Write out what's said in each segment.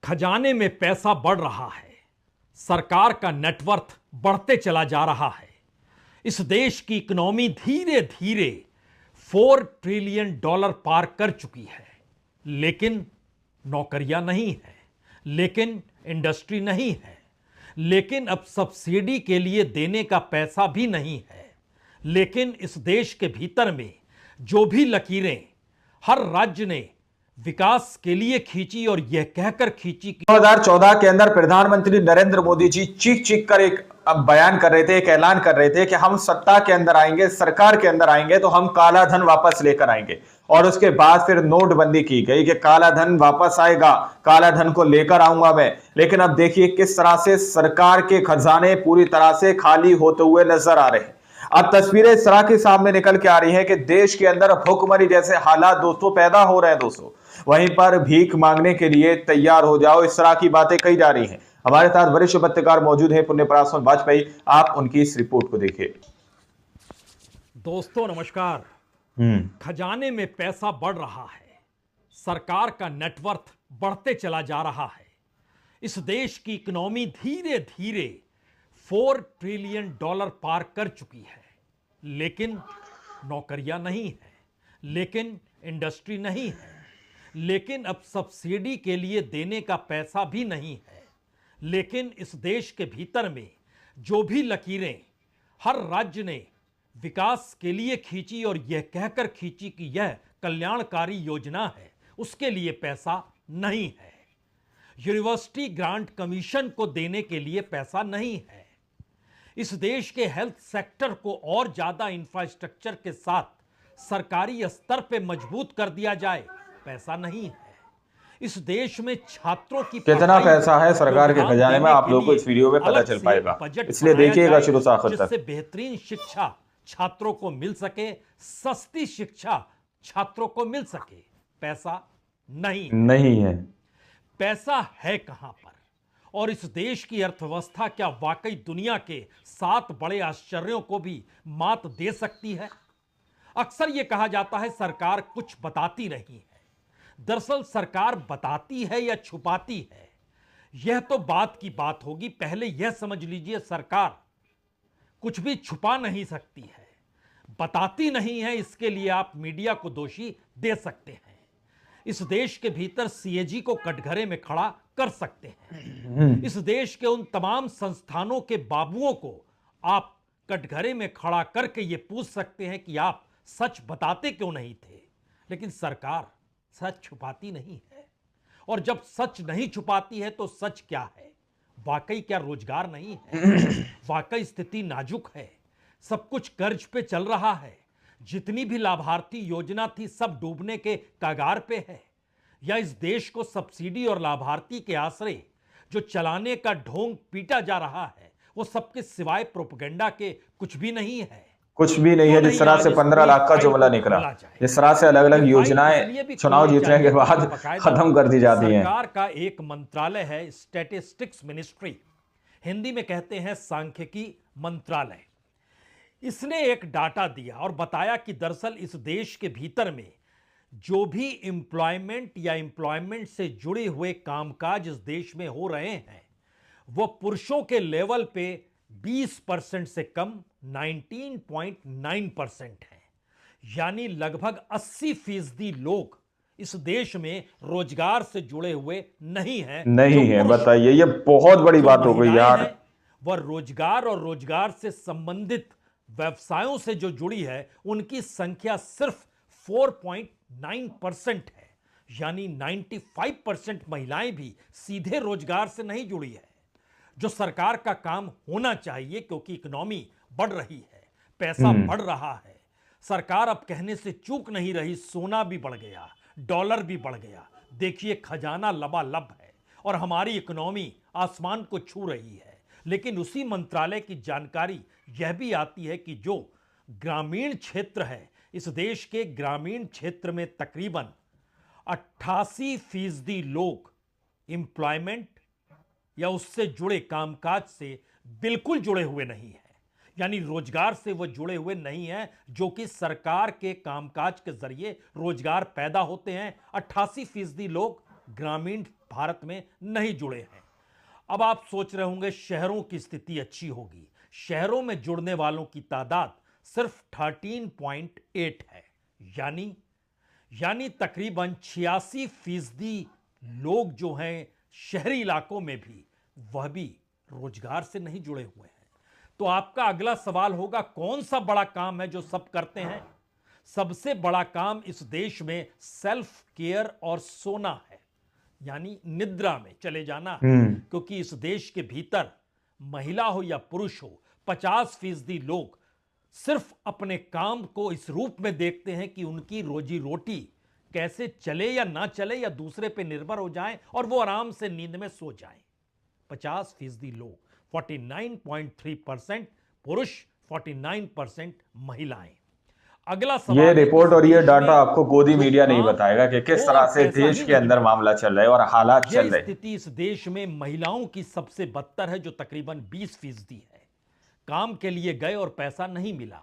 खजाने में पैसा बढ़ रहा है, सरकार का नेटवर्थ बढ़ते चला जा रहा है। इस देश की इकोनॉमी धीरे धीरे $4 ट्रिलियन पार कर चुकी है, लेकिन नौकरियां नहीं है, लेकिन इंडस्ट्री नहीं है, लेकिन अब सब्सिडी के लिए देने का पैसा भी नहीं है। लेकिन इस देश के भीतर में जो भी लकीरें हर राज्य ने विकास के लिए खींची और यह कहकर खींची कि 2014 के अंदर प्रधानमंत्री नरेंद्र मोदी जी चीख चीख कर एक बयान कर रहे थे, एक ऐलान कर रहे थे कि हम सत्ता के अंदर आएंगे, सरकार के अंदर आएंगे तो हम काला धन वापस लेकर आएंगे। और उसके बाद फिर नोटबंदी की गई कि काला धन वापस आएगा, काला धन को लेकर आऊंगा मैं। लेकिन अब देखिए किस तरह से सरकार के खजाने पूरी तरह से खाली होते हुए नजर आ रहे हैं। अब तस्वीरें इस तरह के सामने निकल के आ रही है कि देश के अंदर भुखमरी जैसे हालात दोस्तों पैदा हो रहे हैं। दोस्तों वहीं पर भीख मांगने के लिए तैयार हो जाओ, इस तरह की बातें कही जा रही हैं। हमारे साथ वरिष्ठ पत्रकार मौजूद हैं पुण्य पराशर वाजपेयी, आप उनकी इस रिपोर्ट को देखिए। दोस्तों नमस्कार। खजाने में पैसा बढ़ रहा है, सरकार का नेटवर्थ बढ़ते चला जा रहा है। इस देश की इकोनॉमी धीरे धीरे $4 ट्रिलियन पार कर चुकी है, लेकिन नौकरियां नहीं है, लेकिन इंडस्ट्री नहीं है, लेकिन अब सब्सिडी के लिए देने का पैसा भी नहीं है। लेकिन इस देश के भीतर में जो भी लकीरें हर राज्य ने विकास के लिए खींची और यह कहकर खींची कि यह कल्याणकारी योजना है, उसके लिए पैसा नहीं है। यूनिवर्सिटी ग्रांट कमीशन को देने के लिए पैसा नहीं है। इस देश के हेल्थ सेक्टर को और ज्यादा इंफ्रास्ट्रक्चर के साथ सरकारी स्तर पे मजबूत कर दिया जाए, पैसा नहीं है। इस देश में छात्रों की कितना पैसा है सरकार के खजाने में, आप लोगों को इस वीडियो में पता चल पाएगा, इसलिए देखिएगा शुरू से आखिर तक। जिससे बेहतरीन शिक्षा छात्रों को मिल सके, सस्ती शिक्षा छात्रों को मिल सके। पैसा नहीं है। पैसा है कहां पर? और इस देश की अर्थव्यवस्था क्या वाकई दुनिया के 7 बड़े आश्चर्यों को भी मात दे सकती है? अक्सर यह कहा जाता है सरकार कुछ बताती नहीं है। दरअसल सरकार बताती है या छुपाती है, यह तो बात की बात होगी। पहले यह समझ लीजिए, सरकार कुछ भी छुपा नहीं सकती है, बताती नहीं है। इसके लिए आप मीडिया को दोषी दे सकते हैं। इस देश के भीतर सीएजी को कटघरे में खड़ा कर सकते हैं। इस देश के उन तमाम संस्थानों के बाबुओं को आप कटघरे में खड़ा करके यह पूछ सकते हैं कि आप सच बताते क्यों नहीं थे। लेकिन सरकार सच छुपाती नहीं है। और जब सच नहीं छुपाती है तो सच क्या है? वाकई क्या रोजगार नहीं है? वाकई स्थिति नाजुक है, सब कुछ कर्ज पे चल रहा है, जितनी भी लाभार्थी योजना थी सब डूबने के कगार पे है। या इस देश को सब्सिडी और लाभार्थी के आश्रय जो चलाने का ढोंग पीटा जा रहा है, वो सबके सिवाय प्रोपेगेंडा के कुछ भी नहीं है। कुछ भी नहीं है। जिस तरह से 15 लाख का जुमला निकला, जिस तरह से अलग अलग योजनाएं चुनाव जीतने के बाद खत्म कर दी जाती हैं। सरकार का एक मंत्रालय है स्टैटिस्टिक्स मिनिस्ट्री, हिंदी में कहते हैं सांख्यिकी मंत्रालय। इसने एक डाटा दिया और बताया कि दरअसल इस देश के भीतर में जो भी एम्प्लॉयमेंट या एम्प्लॉयमेंट से जुड़े हुए कामकाज इस देश में हो रहे हैं, वो पुरुषों के लेवल पे 20% से कम 19.9% है। यानी लगभग 80% लोग इस देश में रोजगार से जुड़े हुए नहीं है। बताइए, ये बहुत बड़ी बात हो गई यार। वह रोजगार और रोजगार से संबंधित व्यवसायों से जो जुड़ी है, उनकी संख्या सिर्फ 4.9% है। यानी 95% महिलाएं भी सीधे रोजगार से नहीं जुड़ी है, जो सरकार का काम होना चाहिए। क्योंकि इकोनॉमी बढ़ रही है, पैसा बढ़ रहा है, सरकार अब कहने से चूक नहीं रही। सोना भी बढ़ गया, डॉलर भी बढ़ गया, देखिए खजाना लबालब है और हमारी इकोनॉमी आसमान को छू रही है। लेकिन उसी मंत्रालय की जानकारी यह भी आती है कि जो ग्रामीण क्षेत्र है, इस देश के ग्रामीण क्षेत्र में तकरीबन 88% लोग एम्प्लॉयमेंट या उससे जुड़े कामकाज से बिल्कुल जुड़े हुए नहीं है। यानी रोजगार से वो जुड़े हुए नहीं हैं, जो कि सरकार के कामकाज के जरिए रोजगार पैदा होते हैं। 88% लोग ग्रामीण भारत में नहीं जुड़े हैं। अब आप सोच रहे होंगे शहरों की स्थिति अच्छी होगी। शहरों में जुड़ने वालों की तादाद सिर्फ 13.8 है, यानी तकरीबन 86% लोग जो हैं शहरी इलाकों में भी, वह भी रोजगार से नहीं जुड़े हुए हैं। तो आपका अगला सवाल होगा, कौन सा बड़ा काम है जो सब करते हैं? सबसे बड़ा काम इस देश में सेल्फ केयर और सोना है, यानी निद्रा में चले जाना है। क्योंकि इस देश के भीतर महिला हो या पुरुष हो, 50% लोग सिर्फ अपने काम को इस रूप में देखते हैं कि उनकी रोजी रोटी कैसे चले या ना चले, या दूसरे पे निर्भर हो जाएं और वो आराम से नींद में सो जाएं। 50% लोग, 49.3% पुरुष, 49% महिलाएं। अगला सवाल, ये रिपोर्ट और ये डाटा में आपको गोदी जो मीडिया नहीं काम बताएगा कि किस हो तरह और से पैसा देश ही के नहीं अंदर मिले। मामला चल रहा है और हालात चल यह रहे हैं। स्थिति इस देश में महिलाओं की सबसे बदतर है, जो तकरीबन 20% है। काम के लिए गए और पैसा नहीं मिला।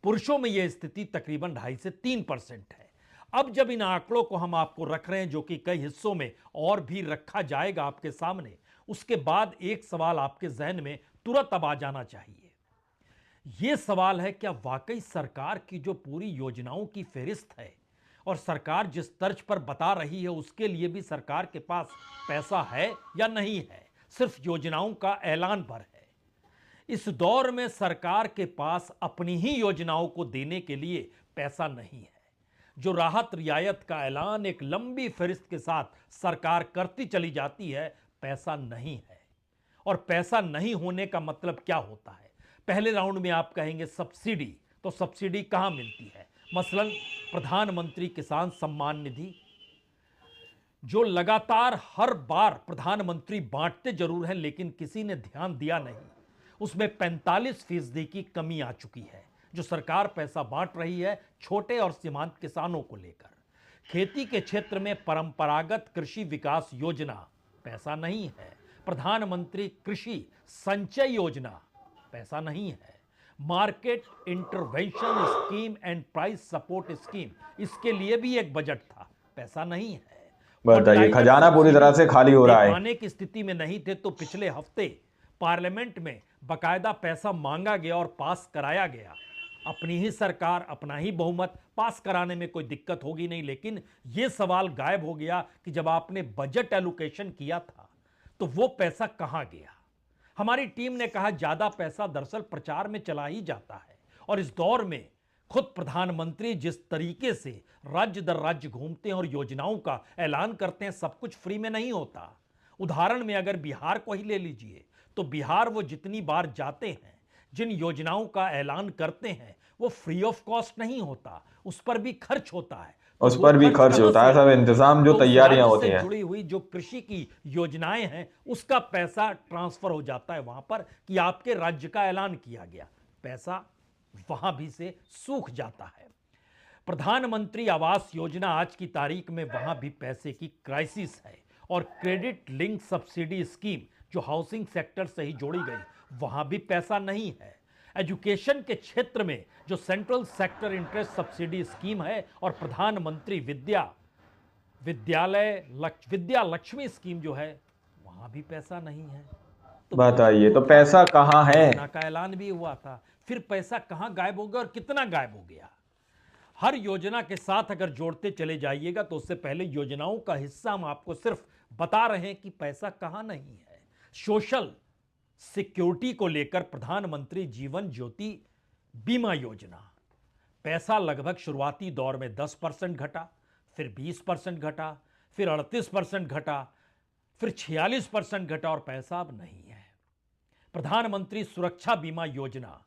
पुरुषों में यह स्थिति तकरीबन 2.5 से 3% है। अब जब इन आंकड़ों को हम आपको रख रहे हैं, जो कि कई हिस्सों में और भी रखा जाएगा आपके सामने, उसके बाद एक सवाल आपके जहन में तुरंत अब आ जाना चाहिए। यह सवाल है, क्या वाकई सरकार की जो पूरी योजनाओं की फेहरिस्त है और सरकार जिस तर्ज पर बता रही है, उसके लिए भी सरकार के पास पैसा है या नहीं है? सिर्फ योजनाओं का ऐलान पर है। इस दौर में सरकार के पास अपनी ही योजनाओं को देने के लिए पैसा नहीं है। जो राहत रियायत का ऐलान एक लंबी फहरिस्त के साथ सरकार करती चली जाती है, पैसा नहीं है। और पैसा नहीं होने का मतलब क्या होता है? पहले राउंड में आप कहेंगे सब्सिडी, तो सब्सिडी कहां मिलती है? मसलन प्रधानमंत्री किसान सम्मान निधि, जो लगातार हर बार प्रधानमंत्री बांटते जरूर हैं, लेकिन किसी ने ध्यान दिया नहीं। उसमें 45% की कमी आ चुकी है। जो सरकार पैसा बांट रही है छोटे और सीमांत किसानों को लेकर। खेती के क्षेत्र में परंपरागत कृषि विकास योजना, पैसा नहीं है। प्रधानमंत्री कृषि संचय योजना, पैसा नहीं है। Market intervention scheme and price support scheme, इसके लिए भी एक बजट था, पैसा नहीं है। बताइए, खजाना पूरी तरह से खाली हो रहा है। पाने की स्थिति में नहीं थे, तो पिछले हफ्ते पार्लियामेंट में बकायदा पैसा मांगा गया और पास कराया गया। अपनी ही सरकार, अपना ही बहुमत, पास कराने में कोई दिक्कत होगी नहीं। लेकिन यह सवाल गायब हो गया कि जब आपने बजट एलोकेशन किया था तो वो पैसा कहां गया? हमारी टीम ने कहा, ज्यादा पैसा दरअसल प्रचार में चला ही जाता है। और इस दौर में खुद प्रधानमंत्री जिस तरीके से राज्य दर राज्य घूमते हैं और योजनाओं का ऐलान करते हैं, सब कुछ फ्री में नहीं होता। उदाहरण में अगर बिहार को ही ले लीजिए, तो बिहार वो जितनी बार जाते हैं, जिन योजनाओं का ऐलान करते हैं, वो फ्री ऑफ कॉस्ट नहीं होता, उस पर भी खर्च होता है। उस पर भी खर्च होता है, सब इंतजाम, जो तैयारियां होती हैं, जुड़ी हुई जो कृषि की योजनाएं हैं, उसका पैसा ट्रांसफर हो जाता है वहां पर कि आपके राज्य का ऐलान किया गया। पैसा वहां भी से सूख जाता है। प्रधानमंत्री आवास योजना, आज की तारीख में वहां भी पैसे की क्राइसिस है। और क्रेडिट लिंक सब्सिडी स्कीम, जो हाउसिंग सेक्टर से ही जोड़ी गई, वहां भी पैसा नहीं है। एजुकेशन के क्षेत्र में जो central sector interest subsidy scheme है और प्रधानमंत्री विद्या लक्ष्मी स्कीम जो है, वहां भी पैसा नहीं है। तो बताइए, तो पैसा कहां है? योजना का ऐलान भी हुआ था, फिर पैसा कहां गायब हो गया और कितना गायब हो गया? हर योजना के साथ अगर जोड़ते चले जाइएगा तो उससे पहले योजनाओं का हिस्सा हम आपको सिर्फ बता रहे हैं कि पैसा कहां नहीं है। सोशल सिक्योरिटी को लेकर प्रधानमंत्री जीवन ज्योति बीमा योजना, पैसा लगभग शुरुआती दौर में 10% घटा, फिर 20% घटा, फिर 38% घटा, फिर 46% घटा और पैसा अब नहीं है। प्रधानमंत्री सुरक्षा बीमा योजना,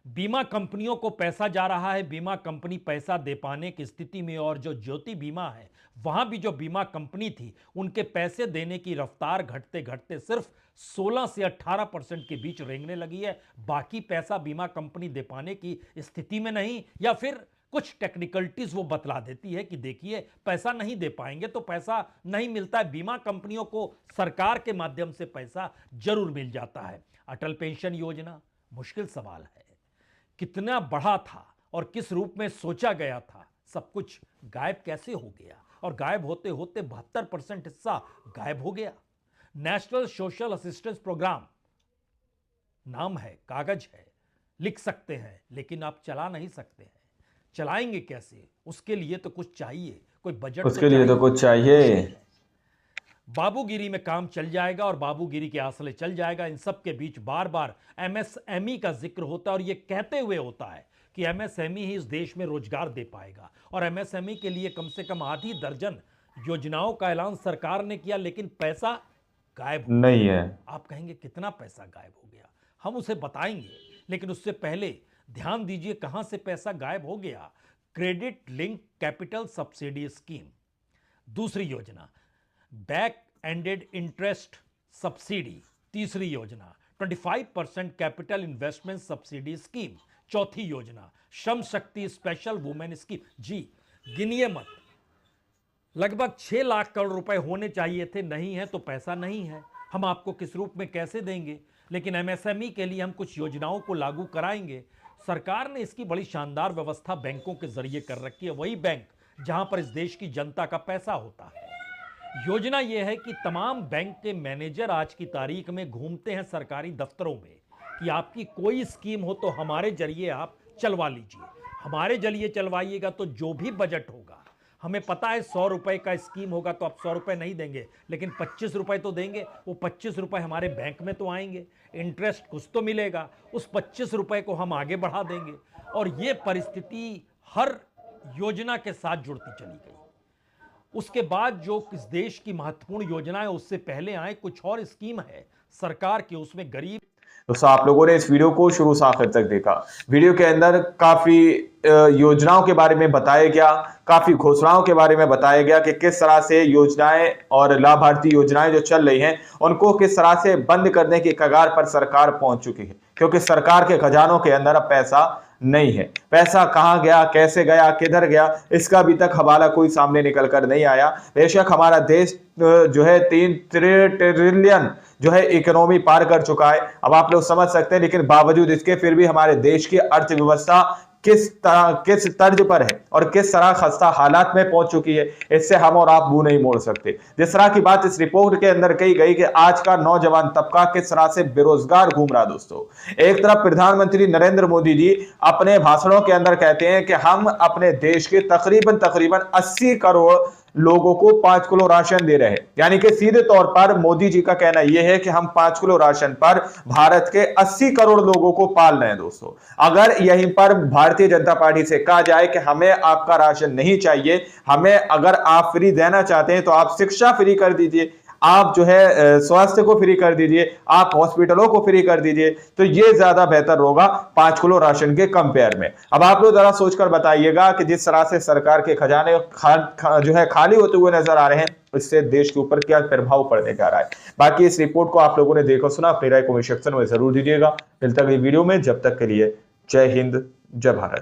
बीमा कंपनियों को पैसा जा रहा है, बीमा कंपनी पैसा दे पाने की स्थिति में, और जो ज्योति बीमा है वहां भी जो बीमा कंपनी थी, उनके पैसे देने की रफ्तार घटते घटते सिर्फ 16 से 18% के बीच रेंगने लगी है। बाकी पैसा बीमा कंपनी दे पाने की स्थिति में नहीं, या फिर कुछ टेक्निकलिटीज वो बतला देती है कि देखिए पैसा नहीं दे पाएंगे तो पैसा नहीं मिलता है। बीमा कंपनियों को सरकार के माध्यम से पैसा जरूर मिल जाता है। अटल पेंशन योजना, मुश्किल सवाल है, कितना बढ़ा था और किस रूप में सोचा गया था, सब कुछ गायब कैसे हो गया? और गायब होते होते 72% हिस्सा गायब हो गया। नेशनल सोशल असिस्टेंस प्रोग्राम नाम है, कागज है, लिख सकते हैं लेकिन आप चला नहीं सकते हैं। चलाएंगे कैसे? उसके लिए तो कुछ चाहिए, कोई बजट उसके लिए तो कुछ चाहिए। बाबूगिरी में काम चल जाएगा और बाबूगिरी के आंसले चल जाएगा। इन सब के बीच बार बार एमएसएमई का जिक्र होता है और यह कहते हुए होता है कि एमएसएमई ही इस देश में रोजगार दे पाएगा और एमएसएमई के लिए कम से कम आधी दर्जन योजनाओं का ऐलान सरकार ने किया, लेकिन पैसा गायब नहीं है। आप कहेंगे कितना पैसा गायब हो गया, हम उसे बताएंगे, लेकिन उससे पहले ध्यान दीजिए कहां से पैसा गायब हो गया। Credit link capital subsidy scheme, दूसरी योजना बैक एंडेड इंटरेस्ट सब्सिडी, तीसरी योजना 25% कैपिटल इन्वेस्टमेंट सब्सिडी स्कीम, चौथी योजना Shram Shakti special women scheme. जी गिनिए मत, लगभग 6 लाख करोड़ रुपए होने चाहिए थे, नहीं है तो पैसा नहीं है, हम आपको किस रूप में कैसे देंगे। लेकिन एमएसएमई के लिए हम कुछ योजनाओं को लागू कराएंगे। सरकार ने इसकी बड़ी शानदार व्यवस्था बैंकों के जरिए कर रखी है, वही बैंक जहां पर इस देश की जनता का पैसा होता है। योजना यह है कि तमाम बैंक के मैनेजर आज की तारीख में घूमते हैं सरकारी दफ्तरों में कि आपकी कोई स्कीम हो तो हमारे जरिए आप चलवा लीजिए, हमारे जरिए चलवाइएगा तो जो भी बजट होगा, हमें पता है 100 रुपए का स्कीम होगा तो आप 100 रुपए नहीं देंगे, लेकिन 25 रुपए तो देंगे। वो 25 रुपए हमारे बैंक में तो आएंगे, इंटरेस्ट कुछ तो मिलेगा, उस 25 रुपए को हम आगे बढ़ा देंगे। और ये परिस्थिति हर योजना के साथ जुड़ती चली गई। उसके बाद जो इस देश की महत्वपूर्ण योजना है उससे पहले आए कुछ और स्कीम है सरकार की, उसमें गरीब। दोस्तों आप लोगों ने इस वीडियो को शुरू से आखिर तक देखा। वीडियो के अंदर काफी योजनाओं के बारे में बताया गया, काफी घोषणाओं के बारे में बताया गया कि किस तरह से योजनाएं और लाभार्थी योजनाएं जो चल रही हैं उनको किस तरह से बंद करने की कगार पर सरकार पहुंच चुकी है, क्योंकि सरकार के खजानों के अंदर अब पैसा नहीं है। पैसा कहां गया, कैसे गया, किधर गया, इसका अभी तक हवाला कोई सामने निकल कर नहीं आया। बेशक हमारा देश जो है 3 ट्रिलियन जो है इकोनॉमी पार कर चुका है, अब आप लोग समझ सकते हैं, लेकिन बावजूद इसके फिर भी हमारे देश की अर्थव्यवस्था किस तर्ज पर है और किस तरह खस्ता हालात में पहुंच चुकी है, इससे हम और आप मुंह नहीं मोड़ सकते। जिस तरह की बात इस रिपोर्ट के अंदर कही गई कि आज का नौजवान तबका किस तरह से बेरोजगार घूम रहा। दोस्तों एक तरफ प्रधानमंत्री नरेंद्र मोदी जी अपने भाषणों के अंदर कहते हैं कि हम अपने देश के तकरीबन 80 करोड़ लोगों को 5 किलो राशन दे रहे हैं, यानी कि सीधे तौर पर मोदी जी का कहना यह है कि हम 5 किलो राशन पर भारत के 80 करोड़ लोगों को पाल रहे हैं। दोस्तों अगर यहीं पर भारतीय जनता पार्टी से कहा जाए कि हमें आपका राशन नहीं चाहिए, हमें अगर आप फ्री देना चाहते हैं तो आप शिक्षा फ्री कर दीजिए, आप जो है स्वास्थ्य को फ्री कर दीजिए, आप हॉस्पिटलों को फ्री कर दीजिए, तो ये ज्यादा बेहतर होगा 5 किलो राशन के कंपेयर में। अब आप लोग जरा सोचकर बताइएगा कि जिस तरह से सरकार के खजाने जो है खाली होते हुए नजर आ रहे हैं, इससे देश के ऊपर क्या प्रभाव पड़ने जा रहा है। बाकी इस रिपोर्ट को आप लोगों ने देखा सुना, अपनी राय कमेंट सेक्शन में जरूर दीजिएगा। मिलता है वीडियो में, जब तक के लिए जय हिंद, जय भारत।